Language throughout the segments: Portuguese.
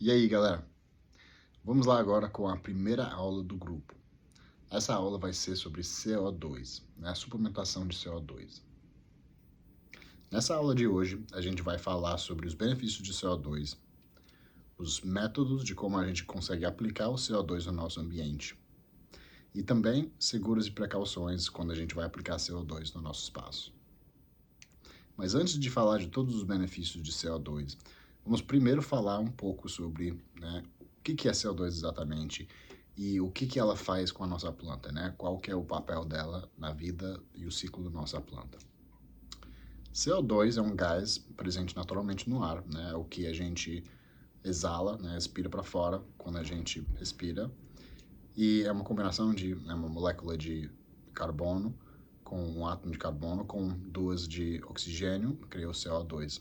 E aí, galera? Vamos lá agora com a primeira aula do grupo. Essa aula vai ser sobre CO2, né? A suplementação de CO2. Nessa aula de hoje, a gente vai falar sobre os benefícios de CO2, os métodos de como a gente consegue aplicar o CO2 no nosso ambiente e também seguros e precauções quando a gente vai aplicar CO2 no nosso espaço. Mas antes de falar de todos os benefícios de CO2, vamos primeiro falar um pouco sobre, o que é CO2 exatamente e o que ela faz com a nossa planta, né? Qual que é o papel dela na vida e o ciclo da nossa planta. CO2 é um gás presente naturalmente no ar, né? É o que a gente exala, né? Expira para fora quando a gente respira. E é uma combinação de uma molécula de carbono com um átomo de carbono com duas de oxigênio, cria o CO2.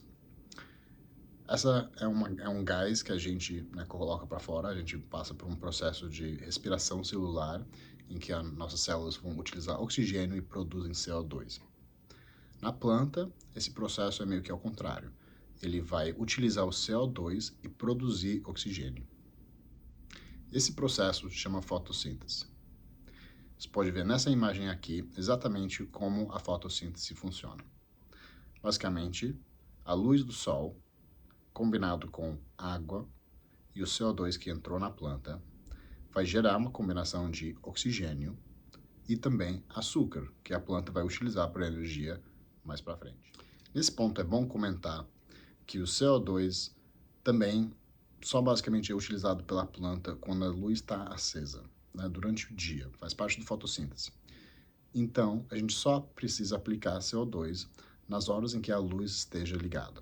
Essa é um gás que a gente coloca para fora, a gente passa por um processo de respiração celular, em que as nossas células vão utilizar oxigênio e produzem CO2. Na planta, esse processo é meio que ao contrário. Ele vai utilizar o CO2 e produzir oxigênio. Esse processo chama fotossíntese. Você pode ver nessa imagem aqui exatamente como a fotossíntese funciona. Basicamente, a luz do sol, combinado com água e o CO2 que entrou na planta, vai gerar uma combinação de oxigênio e também açúcar, que a planta vai utilizar para energia mais para frente. Nesse ponto é bom comentar que o CO2 também só basicamente é utilizado pela planta quando a luz está acesa, né, durante o dia, faz parte da fotossíntese. Então, a gente só precisa aplicar CO2 nas horas em que a luz esteja ligada.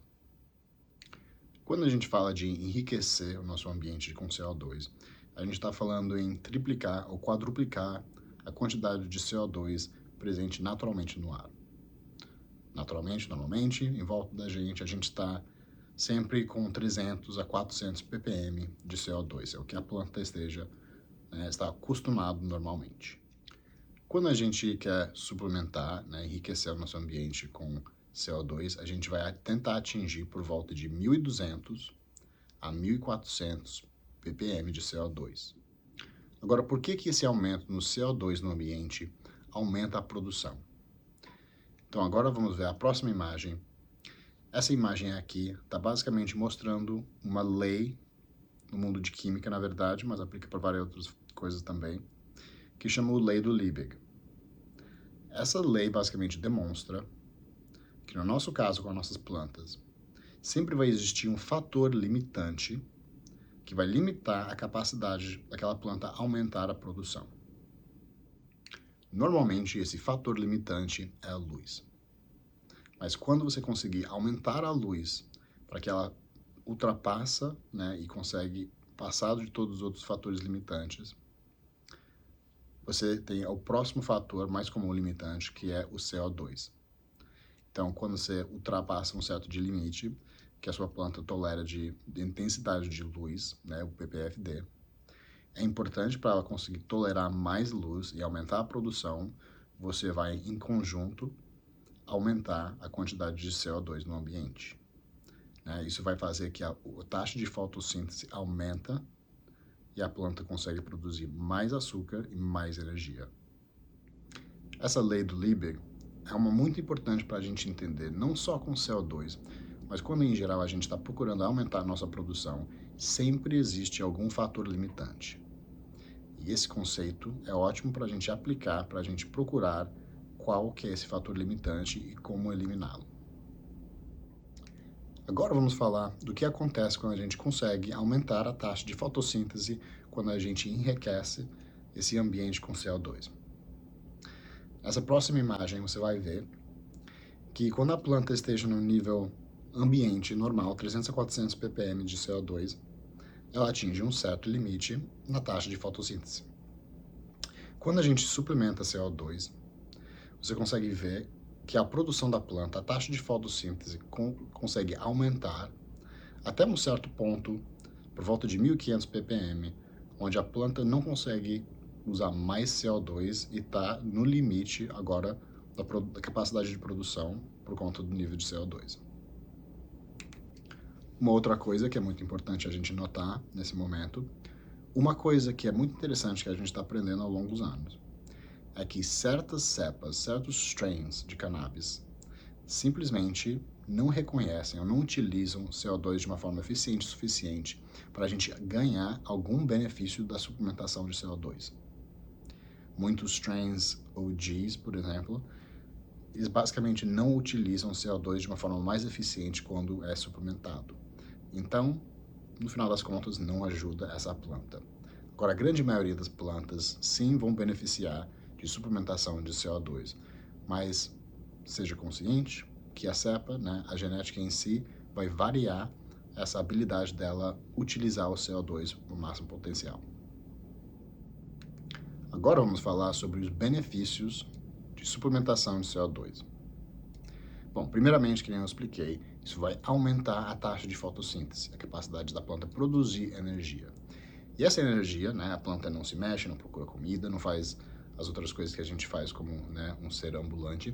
Quando a gente fala de enriquecer o nosso ambiente com CO2, a gente está falando em triplicar ou quadruplicar a quantidade de CO2 presente naturalmente no ar. Naturalmente, normalmente, em volta da gente, a gente está sempre com 300 a 400 ppm de CO2, é o que a planta está acostumado normalmente. Quando a gente quer suplementar, enriquecer o nosso ambiente com CO2, a gente vai tentar atingir por volta de 1.200 a 1.400 ppm de CO2. Agora, por que esse aumento no CO2 no ambiente aumenta a produção? Então, agora vamos ver a próxima imagem. Essa imagem aqui está basicamente mostrando uma lei no mundo de química, na verdade, mas aplica para várias outras coisas também, que chama a Lei do Liebig. Essa lei basicamente demonstra que, no nosso caso, com as nossas plantas, sempre vai existir um fator limitante que vai limitar a capacidade daquela planta aumentar a produção. Normalmente, esse fator limitante é a luz. Mas quando você conseguir aumentar a luz para que ela ultrapassa, e consegue passar de todos os outros fatores limitantes, você tem o próximo fator mais comum limitante, que é o CO2. Então, quando você ultrapassa um certo de limite, que a sua planta tolera de intensidade de luz, o ppfd, é importante para ela conseguir tolerar mais luz e aumentar a produção, você vai, em conjunto, aumentar a quantidade de CO2 no ambiente. Isso vai fazer que a taxa de fotossíntese aumenta e a planta consegue produzir mais açúcar e mais energia. Essa lei do Liebig é uma muito importante para a gente entender, não só com CO2, mas quando em geral a gente está procurando aumentar a nossa produção, sempre existe algum fator limitante. E esse conceito é ótimo para a gente aplicar, para a gente procurar qual que é esse fator limitante e como eliminá-lo. Agora vamos falar do que acontece quando a gente consegue aumentar a taxa de fotossíntese quando a gente enriquece esse ambiente com CO2. Nessa próxima imagem você vai ver que quando a planta esteja no nível ambiente normal, 300 a 400 ppm de CO2, ela atinge um certo limite na taxa de fotossíntese. Quando a gente suplementa CO2, você consegue ver que a produção da planta, a taxa de fotossíntese consegue aumentar até um certo ponto, por volta de 1.500 ppm, onde a planta não consegue usar mais CO2 e está no limite agora da capacidade de produção por conta do nível de CO2. Uma outra coisa que é muito importante a gente notar nesse momento, uma coisa que é muito interessante que a gente está aprendendo ao longo dos anos, é que certas cepas, certos strains de cannabis, simplesmente não reconhecem ou não utilizam CO2 de uma forma eficiente o suficiente para a gente ganhar algum benefício da suplementação de CO2. Muitos strains OGs, por exemplo, eles basicamente não utilizam CO2 de uma forma mais eficiente quando é suplementado. Então, no final das contas, não ajuda essa planta. Agora, a grande maioria das plantas sim vão beneficiar de suplementação de CO2, mas seja consciente que a cepa, né, a genética em si, vai variar essa habilidade dela utilizar o CO2 no máximo potencial. Agora vamos falar sobre os benefícios de suplementação de CO2. Bom, primeiramente, como eu expliquei, isso vai aumentar a taxa de fotossíntese, a capacidade da planta produzir energia. E essa energia, né, a planta não se mexe, não procura comida, não faz as outras coisas que a gente faz como, né, um ser ambulante,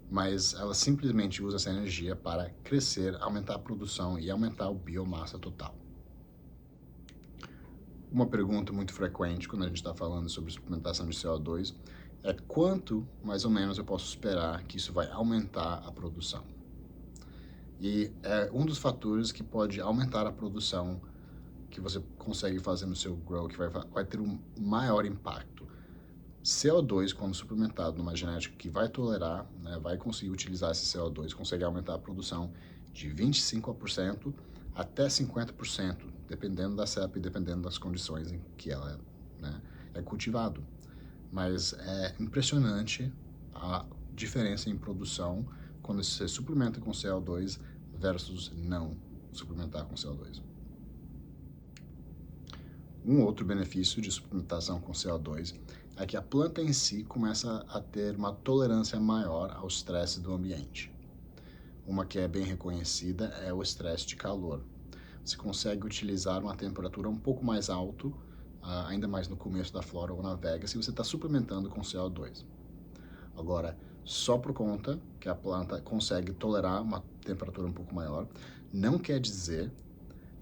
mas ela simplesmente usa essa energia para crescer, aumentar a produção e aumentar a biomassa total. Uma pergunta muito frequente quando a gente está falando sobre suplementação de CO2 é quanto, mais ou menos, eu posso esperar que isso vai aumentar a produção. E é um dos fatores que pode aumentar a produção que você consegue fazer no seu grow, que vai ter um maior impacto. CO2, quando suplementado numa genética que vai tolerar, né, vai conseguir utilizar esse CO2, consegue aumentar a produção de 25% até 50%, dependendo da cepa e dependendo das condições em que ela, né, é cultivado. Mas é impressionante a diferença em produção quando você suplementa com CO2 versus não suplementar com CO2. Um outro benefício de suplementação com CO2 é que a planta em si começa a ter uma tolerância maior ao estresse do ambiente. Uma que é bem reconhecida é o estresse de calor. Você consegue utilizar uma temperatura um pouco mais alta, ainda mais no começo da flora ou na vega, se você está suplementando com CO2. Agora, só por conta que a planta consegue tolerar uma temperatura um pouco maior, não quer dizer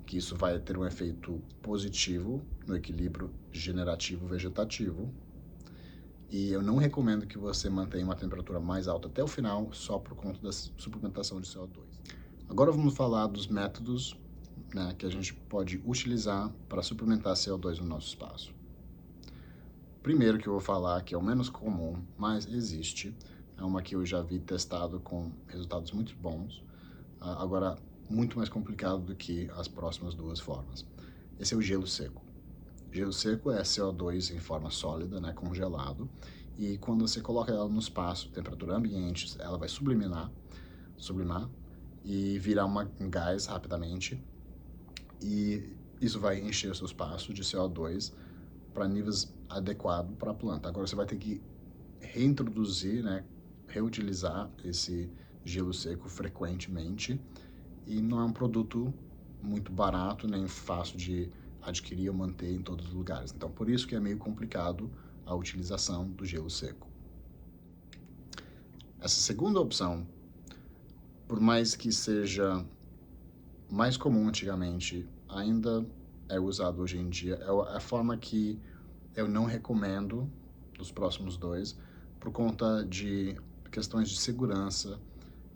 que isso vai ter um efeito positivo no equilíbrio generativo-vegetativo. E eu não recomendo que você mantenha uma temperatura mais alta até o final só por conta da suplementação de CO2. Agora vamos falar dos métodos, né, que a gente pode utilizar para suplementar CO2 no nosso espaço. Primeiro que eu vou falar, que é o menos comum, mas existe, é uma que eu já vi testado com resultados muito bons. Agora, muito mais complicado do que as próximas duas formas. Esse é o gelo seco. Gelo seco é CO2 em forma sólida, né, congelado, e quando você coloca ela no espaço, temperatura ambiente, ela vai sublimar e virar um gás rapidamente, e isso vai encher o seu espaço de CO2 para níveis adequados para a planta. Agora você vai ter que reintroduzir, né, reutilizar esse gelo seco frequentemente, e não é um produto muito barato nem fácil de adquirir ou manter em todos os lugares. Então, por isso que é meio complicado a utilização do gelo seco. Essa segunda opção, por mais que seja mais comum antigamente, ainda é usado hoje em dia. É a forma que eu não recomendo dos próximos dois, por conta de questões de segurança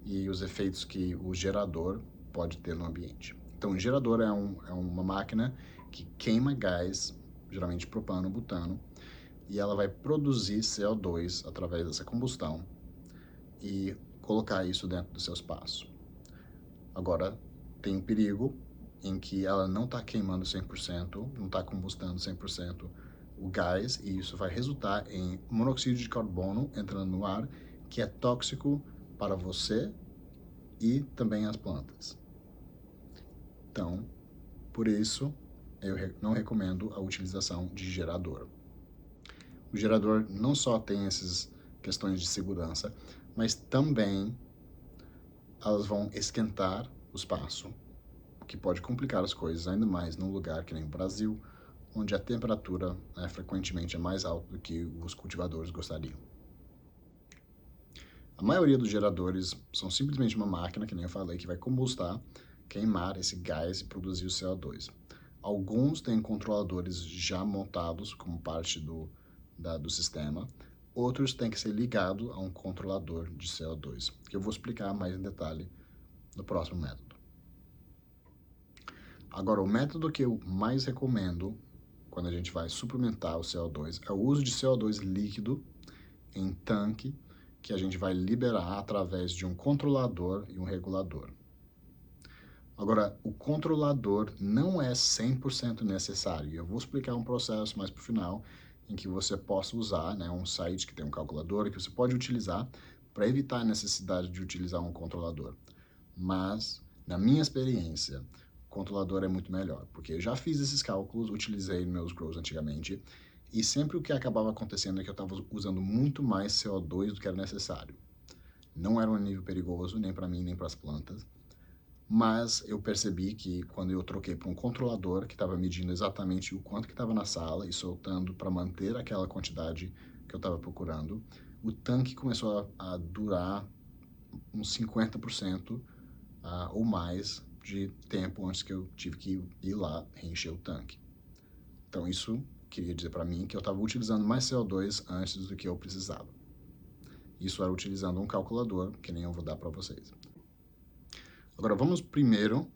e os efeitos que o gerador pode ter no ambiente. Então, o gerador é uma máquina que queima gás, geralmente propano, butano, e ela vai produzir CO2 através dessa combustão e colocar isso dentro do seu espaço. Agora, tem um perigo em que ela não está queimando 100%, não está combustando 100% o gás, e isso vai resultar em monóxido de carbono entrando no ar, que é tóxico para você e também as plantas. Então, por isso, eu não recomendo a utilização de gerador. O gerador não só tem essas questões de segurança, mas também elas vão esquentar o espaço, o que pode complicar as coisas ainda mais num lugar que nem o Brasil, onde a temperatura, né, frequentemente é mais alta do que os cultivadores gostariam. A maioria dos geradores são simplesmente uma máquina, que nem eu falei, que vai combustar queimar esse gás e produzir o CO2. Alguns têm controladores já montados como parte do sistema, outros têm que ser ligados a um controlador de CO2, que eu vou explicar mais em detalhe no próximo método. Agora, o método que eu mais recomendo quando a gente vai suplementar o CO2 é o uso de CO2 líquido em tanque, que a gente vai liberar através de um controlador e um regulador. Agora, o controlador não é 100% necessário. Eu vou explicar um processo mais para o final, em que você possa usar, né, um site que tem um calculador, que você pode utilizar para evitar a necessidade de utilizar um controlador. Mas, na minha experiência, o controlador é muito melhor, porque eu já fiz esses cálculos, utilizei meus grows antigamente, e sempre o que acabava acontecendo é que eu estava usando muito mais CO2 do que era necessário. Não era um nível perigoso, nem para mim, nem para as plantas, mas eu percebi que quando eu troquei para um controlador que estava medindo exatamente o quanto que estava na sala e soltando para manter aquela quantidade que eu estava procurando, o tanque começou a durar uns 50% ou mais de tempo antes que eu tive que ir lá reencher o tanque. Então isso queria dizer para mim que eu estava utilizando mais CO2 antes do que eu precisava. Isso era utilizando um calculador, que nem eu vou dar para vocês. Agora vamos primeiro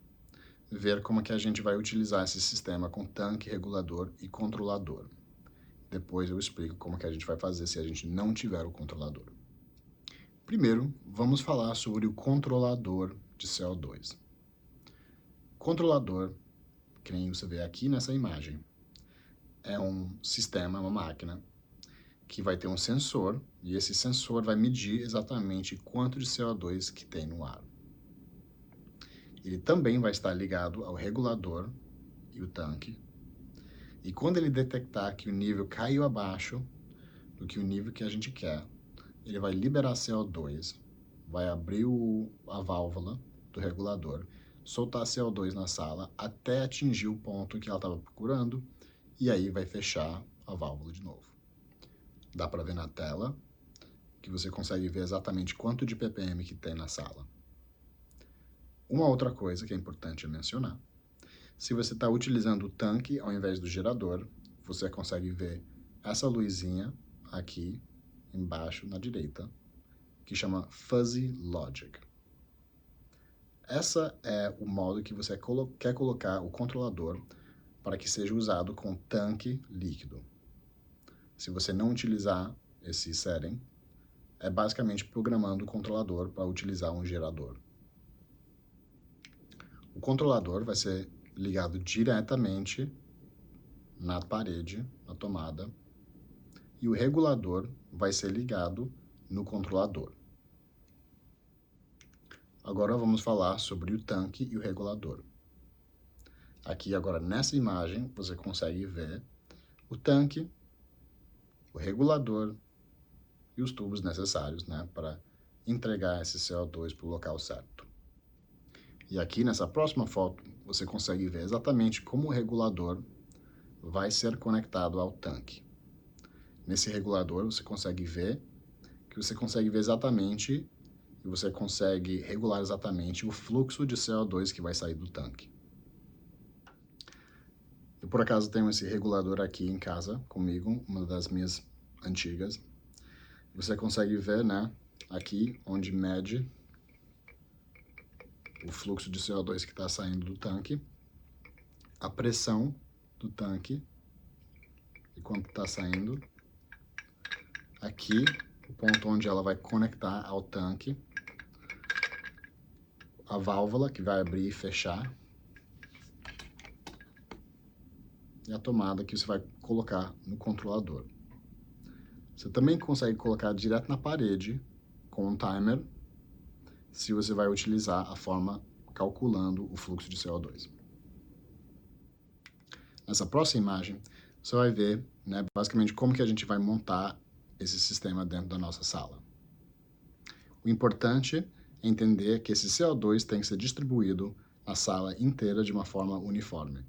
ver como que a gente vai utilizar esse sistema com tanque, regulador e controlador. Depois eu explico como que a gente vai fazer se a gente não tiver o controlador. Primeiro, vamos falar sobre o controlador de CO2. Controlador, que nem você vê aqui nessa imagem, é um sistema, uma máquina, que vai ter um sensor, e esse sensor vai medir exatamente quanto de CO2 que tem no ar. Ele também vai estar ligado ao regulador e o tanque. E quando ele detectar que o nível caiu abaixo do que o nível que a gente quer, ele vai liberar CO2, vai abrir a válvula do regulador, soltar CO2 na sala até atingir o ponto que ela estava procurando, e aí vai fechar a válvula de novo. Dá para ver na tela que você consegue ver exatamente quanto de ppm que tem na sala. Uma outra coisa que é importante mencionar: se você está utilizando o tanque ao invés do gerador, você consegue ver essa luzinha aqui embaixo na direita, que chama Fuzzy Logic. Essa é o modo que você quer colocar o controlador para que seja usado com tanque líquido. Se você não utilizar esse setting, é basicamente programando o controlador para utilizar um gerador. O controlador vai ser ligado diretamente na parede, na tomada, e o regulador vai ser ligado no controlador. Agora vamos falar sobre o tanque e o regulador. Aqui agora nessa imagem você consegue ver o tanque, o regulador e os tubos necessários, né, para entregar esse CO2 para o local certo. E aqui nessa próxima foto você consegue ver exatamente como o regulador vai ser conectado ao tanque. Nesse regulador você consegue ver exatamente, e você consegue regular exatamente o fluxo de CO2 que vai sair do tanque. Eu por acaso tenho esse regulador aqui em casa comigo, uma das minhas antigas. Você consegue ver, né, aqui onde mede o fluxo de CO2 que está saindo do tanque, a pressão do tanque e quanto está saindo. Aqui, o ponto onde ela vai conectar ao tanque, a válvula que vai abrir e fechar, e a tomada que você vai colocar no controlador. Você também consegue colocar direto na parede com um timer, se você vai utilizar a forma calculando o fluxo de CO2. Nessa próxima imagem, você vai ver, né, basicamente como que a gente vai montar esse sistema dentro da nossa sala. O importante é entender que esse CO2 tem que ser distribuído na sala inteira de uma forma uniforme.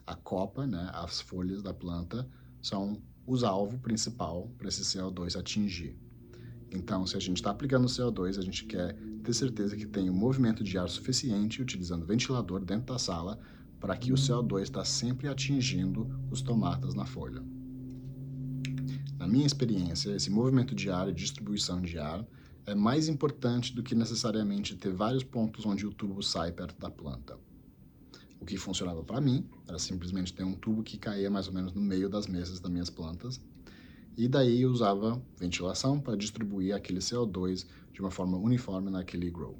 A copa, né, as folhas da planta, são os alvos principal para esse CO2 atingir. Então, se a gente está aplicando CO2, a gente quer ter certeza que tem um movimento de ar suficiente utilizando ventilador dentro da sala para que o CO2 está sempre atingindo os tomatas na folha. Na minha experiência, esse movimento de ar e distribuição de ar é mais importante do que necessariamente ter vários pontos onde o tubo sai perto da planta. O que funcionava para mim era simplesmente ter um tubo que caía mais ou menos no meio das mesas das minhas plantas, e daí eu usava ventilação para distribuir aquele CO2 de uma forma uniforme naquele grow.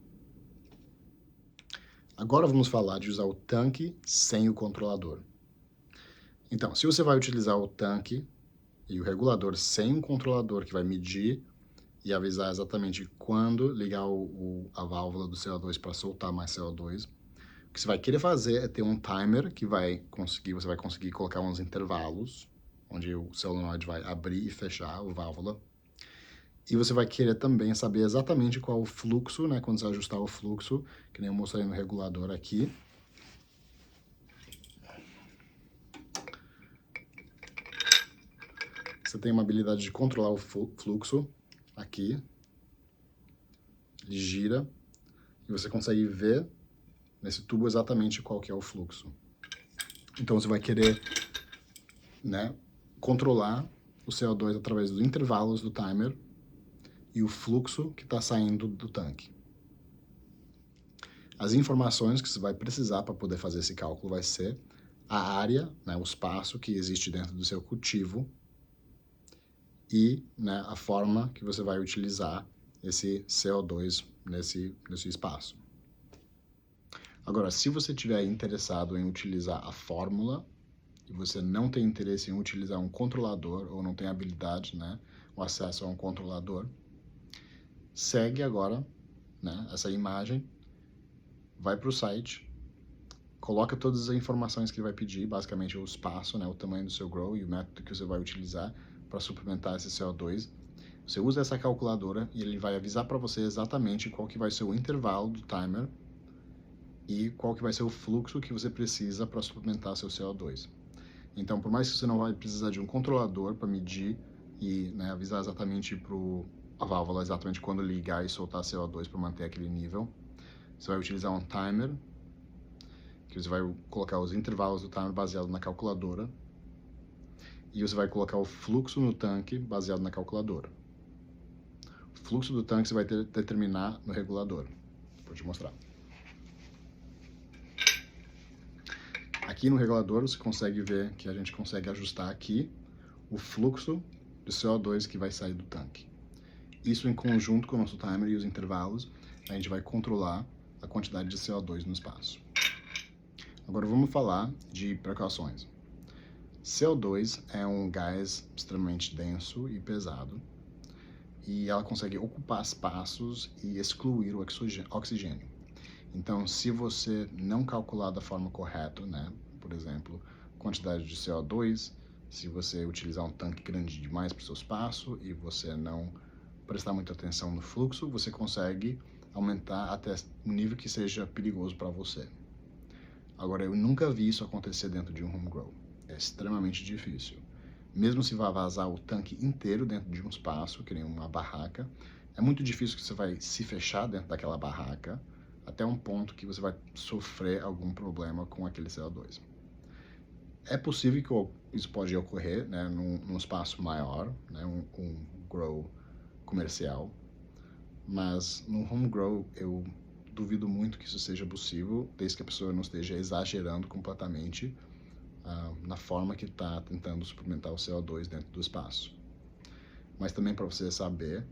Agora vamos falar de usar o tanque sem o controlador. Então, se você vai utilizar o tanque e o regulador sem um controlador que vai medir e avisar exatamente quando ligar a válvula do CO2 para soltar mais CO2, o que você vai querer fazer é ter um timer que você vai conseguir colocar uns intervalos, onde o solenoide vai abrir e fechar a válvula. E você vai querer também saber exatamente qual o fluxo, né, quando você ajustar o fluxo, que nem eu mostrei no regulador aqui. Você tem uma habilidade de controlar o fluxo aqui. Ele gira e você consegue ver nesse tubo exatamente qual que é o fluxo. Então você vai querer, né, controlar o CO2 através dos intervalos do timer e o fluxo que está saindo do tanque. As informações que você vai precisar para poder fazer esse cálculo vai ser a área, né, o espaço que existe dentro do seu cultivo e, né, a forma que você vai utilizar esse CO2 nesse espaço. Agora, se você estiver interessado em utilizar a fórmula e você não tem interesse em utilizar um controlador ou não tem habilidade, né, o acesso a um controlador, segue agora, né, essa imagem, vai para o site, coloca todas as informações que ele vai pedir, basicamente o espaço, né, o tamanho do seu grow e o método que você vai utilizar para suplementar esse CO2. Você usa essa calculadora e ele vai avisar para você exatamente qual que vai ser o intervalo do timer e qual que vai ser o fluxo que você precisa para suplementar seu CO2. Então, por mais que você não vai precisar de um controlador para medir e, né, avisar exatamente para a válvula exatamente quando ligar e soltar CO2 para manter aquele nível, você vai utilizar um timer, que você vai colocar os intervalos do timer baseado na calculadora, e você vai colocar o fluxo no tanque baseado na calculadora. O fluxo do tanque você vai determinar no regulador. Vou te mostrar. Aqui no regulador você consegue ver que a gente consegue ajustar aqui o fluxo de CO2 que vai sair do tanque. Isso em conjunto com o nosso timer e os intervalos, a gente vai controlar a quantidade de CO2 no espaço. Agora vamos falar de precauções. CO2 é um gás extremamente denso e pesado, e ela consegue ocupar espaços e excluir o oxigênio. Então, se você não calcular da forma correta, né, por exemplo, quantidade de CO2, se você utilizar um tanque grande demais para o seu espaço e você não prestar muita atenção no fluxo, você consegue aumentar até um nível que seja perigoso para você. Agora, eu nunca vi isso acontecer dentro de um home grow. É extremamente difícil. Mesmo se vai vazar o tanque inteiro dentro de um espaço, que nem uma barraca, é muito difícil que você vai se fechar dentro daquela barraca até um ponto que você vai sofrer algum problema com aquele CO2. É possível que isso pode ocorrer, né, num espaço maior, né, um grow comercial, mas no home grow eu duvido muito que isso seja possível, desde que a pessoa não esteja exagerando completamente na forma que está tentando suplementar o CO2 dentro do espaço. Mas também, para você saber,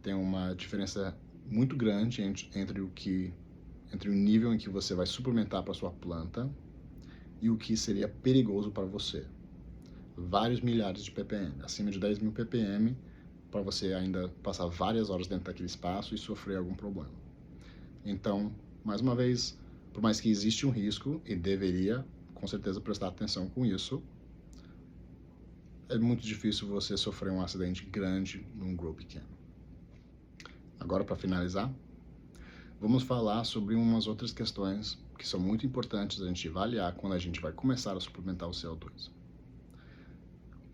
tem uma diferença muito grande entre o nível em que você vai suplementar para sua planta e o que seria perigoso para você. Vários milhares de ppm, acima de 10.000 ppm, para você ainda passar várias horas dentro daquele espaço e sofrer algum problema. Então, mais uma vez, por mais que existe um risco, e deveria, com certeza, prestar atenção com isso, é muito difícil você sofrer um acidente grande num grow pequeno. Agora, para finalizar, vamos falar sobre umas outras questões que são muito importantes a gente avaliar quando a gente vai começar a suplementar o CO2.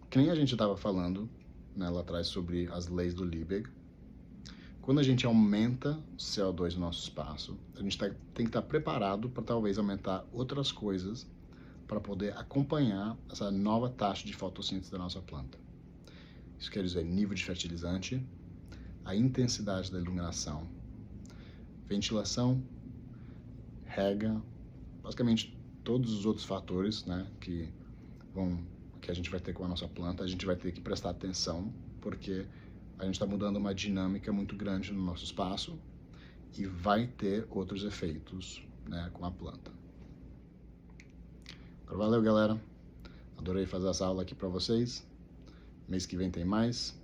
Que nem a gente estava falando, né, lá atrás sobre as leis do Liebig. Quando a gente aumenta o CO2 no nosso espaço, a gente tem que estar preparado para talvez aumentar outras coisas para poder acompanhar essa nova taxa de fotossíntese da nossa planta. Isso quer dizer nível de fertilizante, a intensidade da iluminação, ventilação, rega, basicamente todos os outros fatores, né, que a gente vai ter com a nossa planta, a gente vai ter que prestar atenção, porque a gente está mudando uma dinâmica muito grande no nosso espaço e vai ter outros efeitos, né, com a planta. Então, valeu, galera. Adorei fazer essa aula aqui para vocês. Mês que vem tem mais.